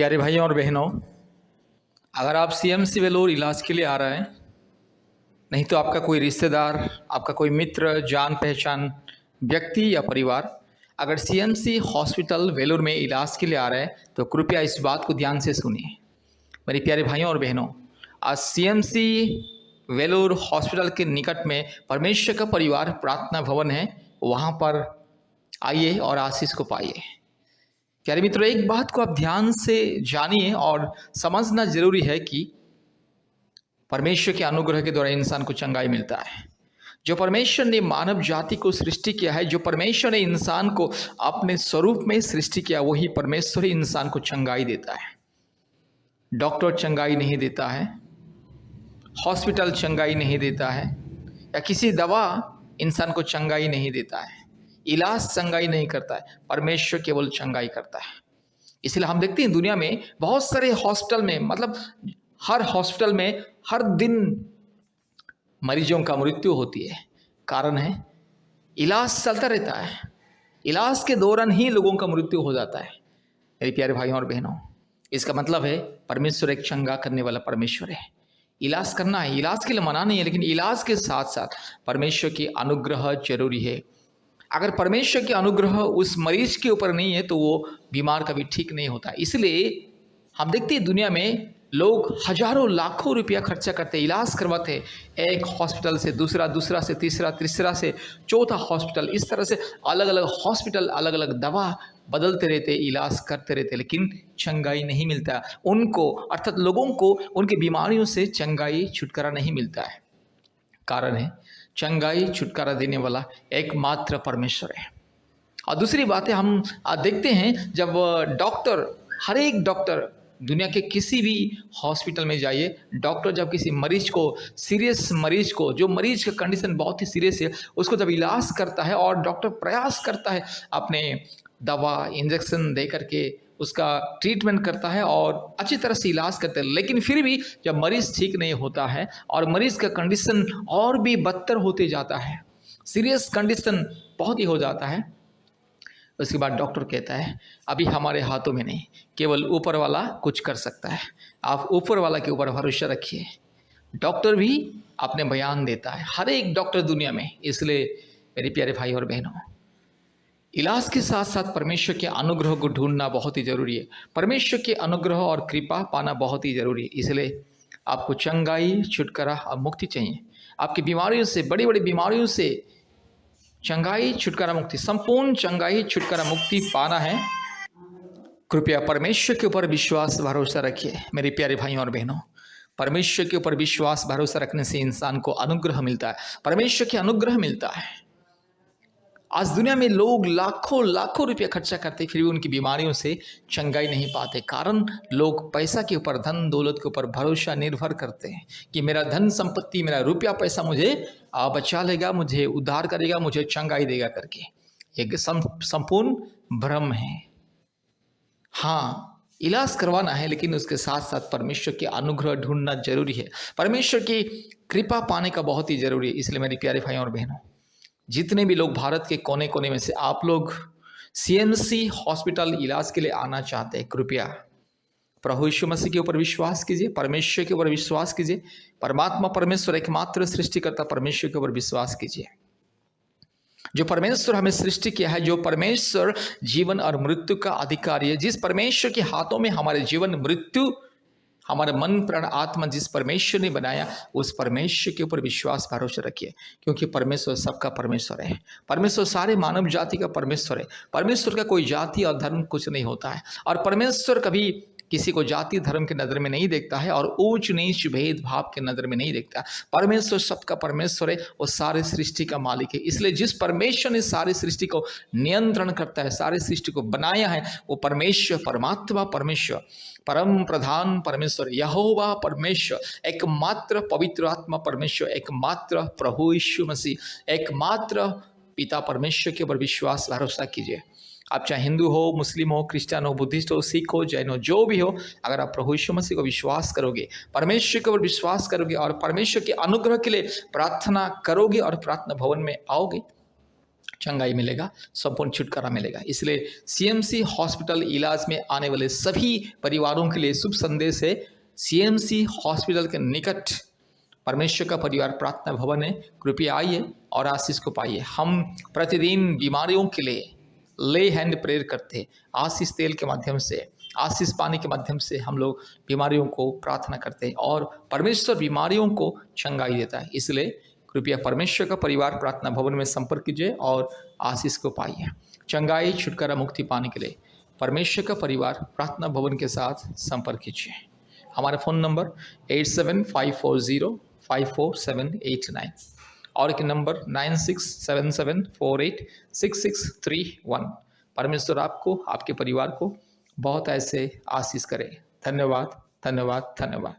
प्यारे भाइयों और बहनों, अगर आप सीएमसी वेलोर इलाज के लिए आ रहे हैं, नहीं तो आपका कोई रिश्तेदार, आपका कोई मित्र, जान पहचान व्यक्ति या परिवार अगर सीएमसी हॉस्पिटल वेलोर में इलाज के लिए आ रहा है तो कृपया इस बात को ध्यान से सुनिए। मेरे प्यारे भाइयों और बहनों, आज सीएमसी वेलोर हॉस्पिटल के निकट में परमेश्वर का परिवार प्रार्थना भवन है, वहाँ पर आइए और आशीष को पाइए। प्यारे मित्रों, एक बात को आप ध्यान से जानिए और समझना जरूरी है कि परमेश्वर के अनुग्रह के द्वारा इंसान को चंगाई मिलता है। जो परमेश्वर ने मानव जाति को सृष्टि किया है, जो परमेश्वर ने इंसान को अपने स्वरूप में सृष्टि किया, वही परमेश्वर ही इंसान को चंगाई देता है। डॉक्टर चंगाई नहीं देता है, हॉस्पिटल चंगाई नहीं देता है, या किसी दवा इंसान को चंगाई नहीं देता है, इलाज चंगाई नहीं करता है, परमेश्वर केवल चंगाई करता है। इसलिए हम देखते हैं दुनिया में बहुत सारे हॉस्पिटल में, मतलब हर हॉस्पिटल में हर दिन मरीजों का मृत्यु होती है। कारण है इलाज चलता रहता है, इलाज के दौरान ही लोगों का मृत्यु हो जाता है। मेरे प्यारे भाइयों और बहनों, इसका मतलब है परमेश्वर एक चंगा करने वाला परमेश्वर है। इलाज करना है, इलाज के लिए मना नहीं है, लेकिन इलाज के साथ साथ परमेश्वर की अनुग्रह जरूरी है। अगर परमेश्वर की अनुग्रह उस मरीज के ऊपर नहीं है तो वो बीमार कभी ठीक नहीं होता। इसलिए हम देखते हैं दुनिया में लोग हजारों लाखों रुपया खर्चा करते, इलाज करवाते, एक हॉस्पिटल से दूसरा, दूसरा से तीसरा, तीसरा से चौथा हॉस्पिटल, इस तरह से अलग अलग हॉस्पिटल, अलग अलग दवा बदलते रहते, इलाज करते रहते, लेकिन चंगाई नहीं मिलता उनको, अर्थात लोगों को उनकी बीमारियों से चंगाई छुटकारा नहीं मिलता है। कारण है चंगाई छुटकारा देने वाला एकमात्र परमेश्वर है। और दूसरी बात है, हम देखते हैं जब डॉक्टर, हर एक डॉक्टर, दुनिया के किसी भी हॉस्पिटल में जाइए, डॉक्टर जब किसी मरीज को, सीरियस मरीज को, जो मरीज का कंडीशन बहुत ही सीरियस है, उसको जब इलाज करता है और डॉक्टर प्रयास करता है अपने दवा इंजेक्शन दे करके उसका ट्रीटमेंट करता है और अच्छी तरह से इलाज करते हैं, लेकिन फिर भी जब मरीज़ ठीक नहीं होता है और मरीज़ का कंडीशन और भी बदतर होते जाता है, सीरियस कंडीशन बहुत ही हो जाता है, उसके बाद डॉक्टर कहता है अभी हमारे हाथों में नहीं, केवल ऊपर वाला कुछ कर सकता है, आप ऊपर वाला के ऊपर भरोसा रखिए। डॉक्टर भी अपने बयान देता है, हर एक डॉक्टर दुनिया में। इसलिए मेरे प्यारे भाई और बहनों, इलाज के साथ साथ परमेश्वर के अनुग्रह को ढूंढना बहुत ही जरूरी है। परमेश्वर के अनुग्रह और कृपा पाना बहुत ही जरूरी है। इसलिए आपको चंगाई, छुटकारा और मुक्ति चाहिए। आपकी बीमारियों से, बड़ी बड़ी बीमारियों से चंगाई, छुटकारा, मुक्ति, संपूर्ण चंगाई, छुटकारा, मुक्ति पाना है, कृपया परमेश्वर के ऊपर विश्वास भरोसा रखिए। मेरे प्यारे भाइयों और बहनों, परमेश्वर के ऊपर विश्वास भरोसा रखने से इंसान को अनुग्रह मिलता है, परमेश्वर के अनुग्रह मिलता है। आज दुनिया में लोग लाखों लाखों रुपया खर्चा करते, फिर भी उनकी बीमारियों से चंगाई नहीं पाते। कारण लोग पैसा के ऊपर, धन दौलत के ऊपर भरोसा निर्भर करते हैं कि मेरा धन संपत्ति, मेरा रुपया पैसा मुझे बचा लेगा, मुझे उद्धार करेगा, मुझे चंगाई देगा करके। ये संपूर्ण भ्रम है। हाँ, इलाज करवाना है, लेकिन उसके साथ साथ परमेश्वर के अनुग्रह ढूंढना जरूरी है, परमेश्वर की कृपा पाने का बहुत ही जरूरी है। इसलिए मेरे प्यारे भाइयों और बहनों, जितने भी लोग भारत के कोने कोने में से आप लोग सीएमसी हॉस्पिटल इलाज के लिए आना चाहते हैं, कृपया प्रभु यीशु मसीह के ऊपर विश्वास कीजिए, परमेश्वर के ऊपर विश्वास कीजिए, परमात्मा परमेश्वर एकमात्र सृष्टिकर्ता परमेश्वर के ऊपर विश्वास कीजिए। जो परमेश्वर हमें सृष्टि किया है, जो परमेश्वर जीवन और मृत्यु का अधिकारी है, जिस परमेश्वर के हाथों में हमारे जीवन मृत्यु, हमारा मन प्राण आत्मा जिस परमेश्वर ने बनाया, उस परमेश्वर के ऊपर विश्वास भरोसा रखिए, क्योंकि परमेश्वर सबका परमेश्वर है। परमेश्वर सारे मानव जाति का परमेश्वर है। परमेश्वर का कोई जाति और धर्म कुछ नहीं होता है, और परमेश्वर कभी किसी को जाति धर्म के नज़र में नहीं देखता है और ऊंच नीच भेदभाव के नज़र में नहीं देखता। परमेश्वर सबका परमेश्वर है, वो सारे सृष्टि का मालिक है। इसलिए जिस परमेश्वर ने सारी सृष्टि को नियंत्रण करता है, सारी सृष्टि को बनाया है, वो परमेश्वर, परमात्मा परमेश्वर, परम प्रधान परमेश्वर, यहोवा परमेश्वर, एकमात्र पवित्र आत्मा परमेश्वर, एकमात्र प्रभु यीशु मसीह, एकमात्र पिता परमेश्वर के ऊपर विश्वास भरोसा कीजिए। आप चाहे हिंदू हो, मुस्लिम हो, क्रिश्चियन हो, बुद्धिस्ट हो, सिख हो, जैन हो, जो भी हो, अगर आप प्रभु यीशु मसीह को विश्वास करोगे, परमेश्वर के ऊपर विश्वास करोगे और परमेश्वर के अनुग्रह के लिए प्रार्थना करोगे और प्रार्थना भवन में आओगे, चंगाई मिलेगा, संपूर्ण छुटकारा मिलेगा। इसलिए सीएमसी हॉस्पिटल इलाज में आने वाले सभी परिवारों के लिए शुभ संदेश है। सीएमसी हॉस्पिटल के निकट परमेश्वर का परिवार प्रार्थना भवन है, कृपया आइए और आशीष को पाइए। हम प्रतिदिन बीमारियों के लिए ले हैंड प्रेयर करते हैं, आशीष तेल के माध्यम से, आशीष पानी के माध्यम से हम लोग बीमारियों को प्रार्थना करते हैं और परमेश्वर बीमारियों को चंगाई देता है। इसलिए कृपया परमेश्वर का परिवार प्रार्थना भवन में संपर्क कीजिए और आशीष को पाइए। चंगाई, छुटकारा, मुक्ति पाने के लिए परमेश्वर का परिवार प्रार्थना भवन के साथ संपर्क कीजिए। हमारा फ़ोन नंबर 8754054789 और एक नंबर 9677486631। परमेश्वर आपको, आपके परिवार को बहुत ऐसे आशीष करे। धन्यवाद, धन्यवाद, धन्यवाद।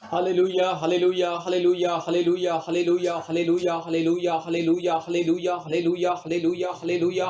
Hallelujah, hallelujah, hallelujah, hallelujah, hallelujah, hallelujah, hallelujah, hallelujah, hallelujah, hallelujah, hallelujah, hallelujah, hallelujah,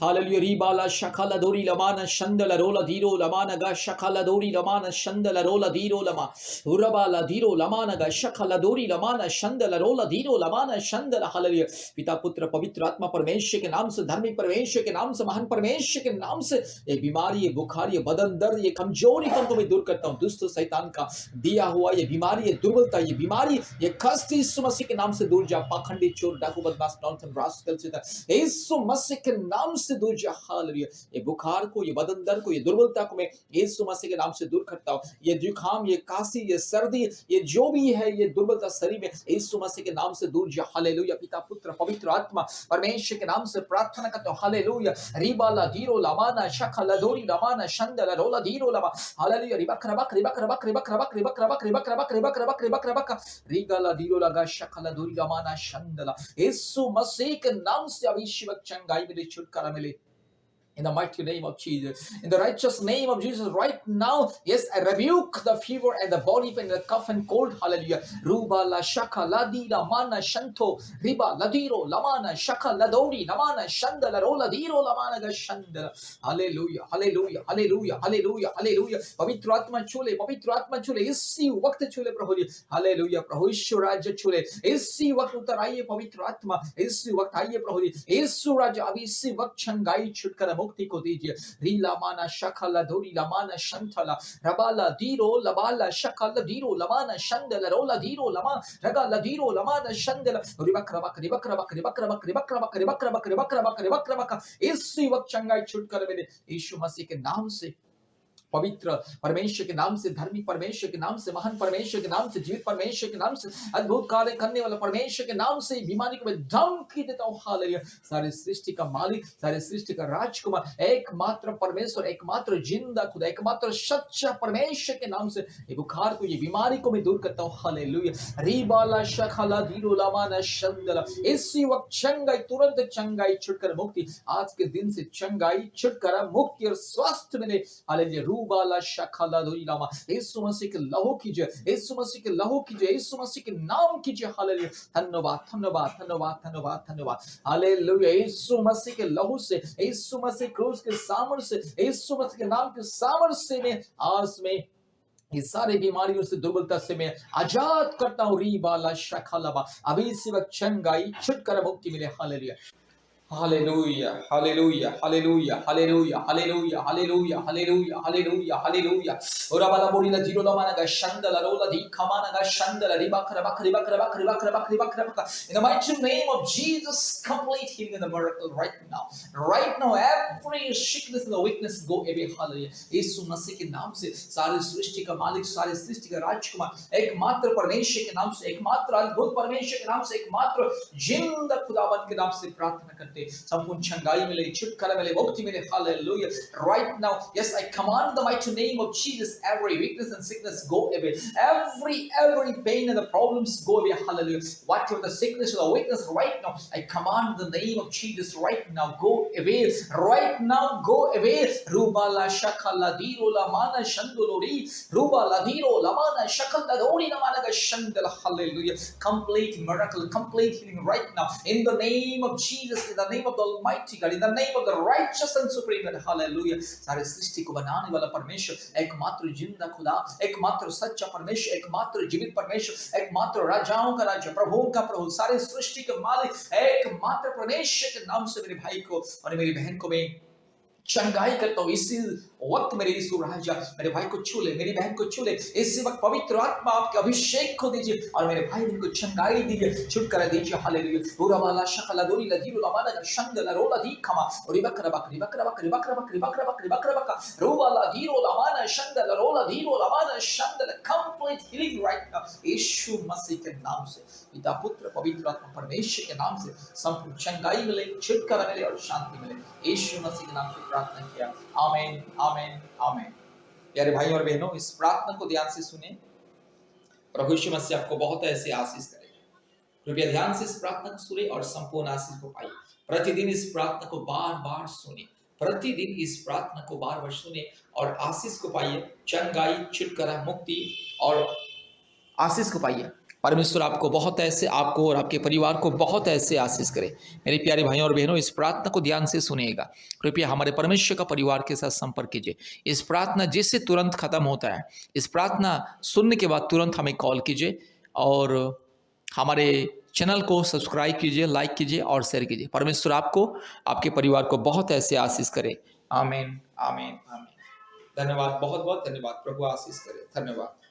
hallelujah. Ribala shakala dori lamana shandala rola diro lamana ga shakala dori lamana shandala rola diro lama urabala diro lamana ga shakala dori lamana shandala rola diro lamana shandala. Hallelujah. पिता पुत्र पवित्र आत्मा परमेश्वर के नाम से, धार्मिक परमेश्वर के नाम से, महान परमेश्वर के नाम से ये बीमारी, ये बुखार, ये बदन दर्द, ये कमजोरी को मैं दूर करता हूँ। दुष्ट शैतान का दिया हुआ ये बीमारी, ये दुर्बलता, ये बीमारी, ये कष्ट यीशु मसीह के नाम से दूर जा। पाखंडी, चोर, डाकू, बदमाश, नॉनसेंस, रास्कल से यीशु मसीह के नाम से दूर जा। हालेलुया। ये बुखार को, ये बदन दर्द को, ये दुर्बलता को मैं यीशु मसीह के नाम से दूर करता हूँ। ये जुकाम, ये काशी, ये सर्दी, ये जो भी है, ये दुर्बलता शरीर में यीशु मसीह के नाम से दूर जा। हालेलुया। पिता पुत्र पवित्र आत्मा परमेश्वर के नाम से प्रार्थना करता हूँ। हालेलुया। रिबाला दीरो लामाना शखला दोरी लामाना शंदला रोला दीरो लामा। हालेलुया। रिबक रबक रिबक रबक रिबक रबक रिबक रबक रिबक रबक रिबक रबक रिबक रबक रिगला दीरो लगा शखला दोरी लामाना शंदला। यीशु मसीह के नाम से अभिषेक चंगाई मिले, छुटकारा मिले। In the mighty name of Jesus, in the righteous name of Jesus, right now, yes, I rebuke the fever and the body pain and the cough and cold. Hallelujah. Ruba la shaka ladi la mana shanto riba ladiro lamana shaka ladori lamana shanda la rola diro lamana ga shanda. Hallelujah, hallelujah, hallelujah, hallelujah, hallelujah. पवित्र आत्मा छूले इसी वक्त छूले प्रभु जी। Hallelujah. प्रभु ईश्वर राज्य छूले इसी वक्त, उतर आइए पवित्र आत्मा, इसी वक्त आइए प्रभु जी। ईश्वर राज्य अभी इसी वक्त चंगाई, छुटकारा, मुक्ति को दीजिए। रीला माना शखला दोरी लमाना शंथला रबाला दीरो लबाला शखला दीरो लमाना शंदला रोला दीरो लमा रगाला दीरो लमाना शंदला रिबक रबक रिबक रबक रिबक रबक रिबक रबक रिबक रबक रिबक रबक रिबक रबक इसी वक्त चंगाई, छुटकारा मिले यीशु मसीह के नाम से। पवित्र परमेश्वर के नाम से, धार्मिक परमेश्वर के नाम से, महान परमेश्वर के नाम से, जीवित परमेश्वर के नाम से, अद्भुत कार्य करने वाला परमेश्वर के नाम से बीमारी को मैं धमकी देता हूँ। हालेलुया। सारे सृष्टि का मालिक, सारे सृष्टि का राजकुमार, एकमात्र परमेश्वर, एकमात्र जिंदा खुदा, एकमात्र सच्चा परमेश्वर के नाम से ये बुखार को, ये बीमारी को मैं दूर करता हूँ। हालेलुया। रीबाला शखला दीरो लामाना शंदला। इसी वक्त चंगाई, तुरंत चंगाई, छुटकारा, मुक्ति, आज के दिन से चंगाई, छुटकारा, मुक्ति और स्वास्थ्य मिले। हालेलुया। रूबाला शखला दोरी लामा। यीशु मसीह के लहू कीजिए, यीशु मसीह के लहू कीजिए, यीशु मसीह के नाम कीजिए। हालेलुया। धन्यवाद, धन्यवाद, धन्यवाद, धन्यवाद, धन्यवाद। हालेलुया। यीशु मसीह के लहू से, यीशु मसीह क्रूस के सामर्थ्य से, यीशु मसीह के नाम के सामर्थ्य में आज में ये सारे बीमारियों से, दुर्बलता से मैं आजाद करता हूँ। रीबाला शखलाबा। अभी इसी वक्त चंगाई, छुटकारा, मुक्ति मिले। Hallelujah. Hallelujah, hallelujah, hallelujah, hallelujah, hallelujah, hallelujah, hallelujah, hallelujah, hallelujah. Ora bala bori la diro la mana ga shandala rola di kamana ga shandala ribakra bakri bakra bakri bakra bakri bakra bakra. In the mighty name of Jesus, complete healing and the miracle right now. Right now, every sickness and the weakness go away. Hallelujah. यीशु मसीह के नाम से सारी सृष्टि का मालिक, सारी सृष्टि का राजकुमार, एकमात्र परमेश्वर के नाम से, एकमात्र अद्भुत परमेश्वर के नाम से, एकमात्र जिंदा खुदावन के नाम से प्रार्थना करते संपूर्ण चंगाई मिले, छुटकारा मिले, मुक्ति मिले। Hallelujah. Right now, yes, I command the mighty name of Jesus, every weakness and sickness go away, every pain and the problems go away. Hallelujah. Whatever the sickness or the weakness right now, I command the name of Jesus right now go away, right now go away. Rubala shakala diro la mana shandolori, rubala diro la mana shakala dori la mana shandala. Hallelujah. Complete miracle, complete healing right now in the name of Jesus, in the the name of the Almighty God, in the name of the righteous and supreme God, hallelujah. सारे सृष्टि को बनाने वाला परमेश्वर, एकमात्र जिंदा खुदा, एकमात्र सच्चा परमेश्वर, एकमात्र जीवित परमेश्वर, एकमात्र राजाओं का राजा, प्रभुओं का प्रभु, सारे सृष्टि के मालिक, एकमात्र परमेश्वर के नाम से मेरे भाई को और मेरी बहन को मैं चंगाई करता हूँ। इसी वक्त मेरे यीशु राजा मेरे भाई को छू ले, मेरी बहन को छू ले। इसी वक्त पवित्र आत्मा आपके अभिषेक को दीजिए और मेरे भाई बहन को चंगाई दीजिए, छुटकारा दीजिए। हालेलुया। पूरा वाला शकला दोरी लदीरो लामाना शंगला रोला दी खमा और बकरा बकरी बकरा बकरी बकरा बकरी बकरा बकरी बकरा बकरा रोवाला दीरो लामाना शंगला रोला दीरो लामाना शंगला कंप्लीट हीलिंग राइट नाउ यीशु मसीह के नाम से, पिता पुत्र पवित्र आत्मा परमेश्वर के नाम से संपूर्ण चंगाई मिले, छुटकारा मिले और शांति मिले। यीशु मसीह के नाम से प्रार्थना किया। आमीन आमीन आमीन। प्यारे भाई और बहनों, इस प्रार्थना को ध्यान से सुने। प्रभु यीशु मसीह आपको बहुत ऐसे आशीष करेगा। कृपया ध्यान से इस प्रार्थना को सुने और संपूर्ण आशीष को पाइए। प्रतिदिन इस प्रार्थना को बार बार सुने, प्रतिदिन इस प्रार्थना को बार बार सुने और आशीष को पाइए, चंगाई, छुटकारा, मुक्ति और आशीष को पाइए। परमेश्वर आपको बहुत ऐसे, आपको और आपके परिवार को बहुत ऐसे आशीष करे। मेरे प्यारे भाइयों और बहनों, इस प्रार्थना को ध्यान से सुनिएगा। कृपया हमारे परमेश्वर का परिवार के साथ संपर्क कीजिए। इस प्रार्थना जिससे तुरंत खत्म होता है, इस प्रार्थना सुनने के बाद तुरंत हमें कॉल कीजिए और हमारे चैनल को सब्सक्राइब कीजिए, लाइक कीजिए और शेयर कीजिए। परमेश्वर आपको, आपके परिवार को बहुत ऐसे आशीष करे। आमीन आमीन आमीन। धन्यवाद, बहुत बहुत धन्यवाद। प्रभु आशीष करे। धन्यवाद।